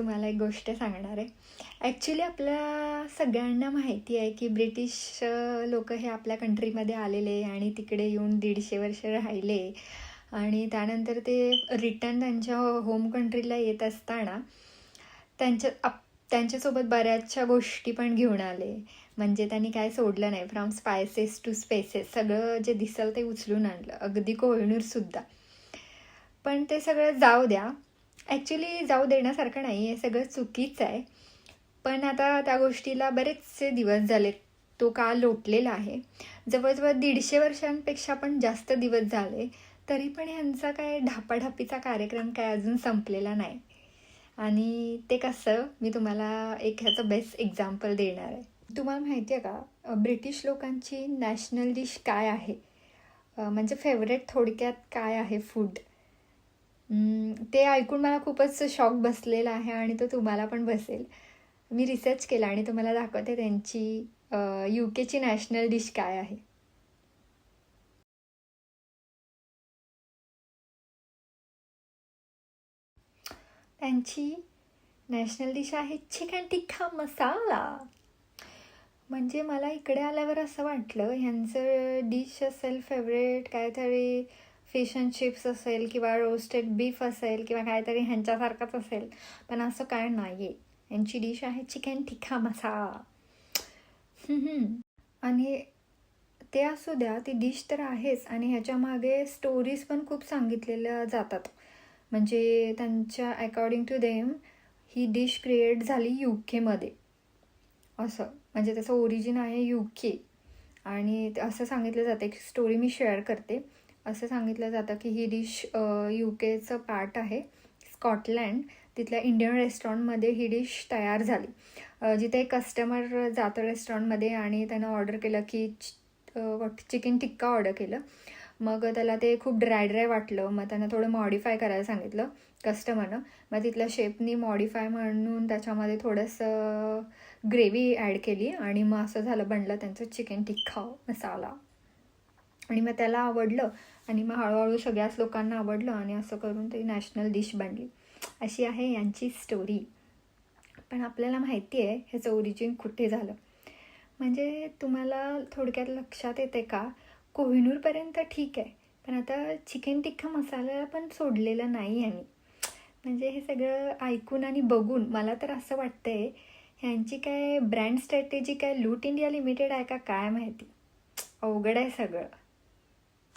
तुम्हाला एक गोष्ट सांगणार आहे. ॲक्च्युली आपल्या सगळ्यांना माहिती आहे की ब्रिटिश लोक हे आपल्या कंट्रीमध्ये आलेले आणि तिकडे येऊन 150 वर्ष राहिले आणि त्यानंतर ते रिटर्न त्यांच्या होम कंट्रीला येत असताना त्यांच्यासोबत बऱ्याचशा गोष्टी पण घेऊन आले. म्हणजे त्यांनी काय सोडलं नाही. फ्रॉम स्पायसेस टू स्पेसेस सगळं जे दिसेल ते उचलून आणलं, अगदी कोहिनूरसुद्धा. पण ते सगळं जाऊ द्या. ॲक्च्युली जाऊ देण्यासारखं नाही, हे सगळं चुकीचं आहे. पण आता त्या गोष्टीला बरेचसे दिवस झाले, तो काळ लोटलेला आहे. जवळजवळ 150 वर्षांपेक्षा पण जास्त दिवस झाले, तरी पण ह्यांचा काय ढापाढापीचा कार्यक्रम काय अजून संपलेला नाही. आणि ते कसं, मी तुम्हाला एक ह्याचं बेस्ट एक्झाम्पल देणार आहे. तुम्हाला माहिती आहे का, ब्रिटिश लोकांची नॅशनल डिश काय आहे? म्हणजे फेवरेट थोडक्यात काय आहे फूड? ते ऐकून मला खूपच शॉक बसलेला आहे आणि तो तुम्हाला पण बसेल. मी रिसर्च केला आणि तुम्हाला दाखवते त्यांची UKची नॅशनल डिश काय आहे. त्यांची नॅशनल डिश आहे चिकन टिक्का मसाला. म्हणजे मला इकडे आल्यावर असं वाटलं ह्यांचं डिश असेल फेवरेट काहीतरी फिश अँड चिप्स असेल किंवा रोस्टेड बीफ असेल किंवा काहीतरी ह्यांच्यासारखंच असेल, पण असं काय नाही आहे. यांची डिश आहे चिकन टिक्का मसाला. आणि ते असू द्या, ती डिश तर आहेच आणि ह्याच्यामागे स्टोरीज पण खूप सांगितलेल्या जातात. म्हणजे त्यांच्या अकॉर्डिंग टू देम ही डिश क्रिएट झाली UKमध्ये असं. म्हणजे त्याचं ओरिजिन आहे UK. आणि असं सांगितलं जातं, एक स्टोरी मी शेअर करते. असं सांगितलं जातं की ही डिश UKचं पार्ट आहे, स्कॉटलँड. तिथल्या इंडियन रेस्टॉरंटमध्ये ही डिश तयार झाली. जिथे एक कस्टमर जातं रेस्टॉरंटमध्ये आणि त्यानं ऑर्डर केलं की चिकन टिक्का ऑर्डर केलं. मग त्याला ते खूप ड्राय वाटलं. मग त्यानं थोडं मॉडिफाय करायला सांगितलं कस्टमरनं. मग तिथल्या शेफनी मॉडिफाय म्हणून त्याच्यामध्ये थोडंसं ग्रेव्ही ॲड केली आणि मग असं झालं, बनलं त्यांचं चिकन टिक्का मसाला. आणि मग त्याला आवडलं आणि मग हळूहळू सगळ्याच लोकांना आवडलं आणि असं करून ती नॅशनल डिश बनली. अशी आहे यांची स्टोरी. पण आपल्याला माहिती आहे ह्याचं ओरिजिन कुठे झालं. म्हणजे तुम्हाला थोडक्यात लक्षात येते का, कोहिनूरपर्यंत ठीक आहे, पण आता चिकन टिक्का मसाल्याला पण सोडलेलं नाही यांनी. म्हणजे हे सगळं ऐकून आणि बघून मला तर असं वाटतंय ह्यांची काय ब्रँड स्ट्रॅटेजी काय लूट इंडिया लिमिटेड आहे का काय माहिती. अवघड आहे सगळं.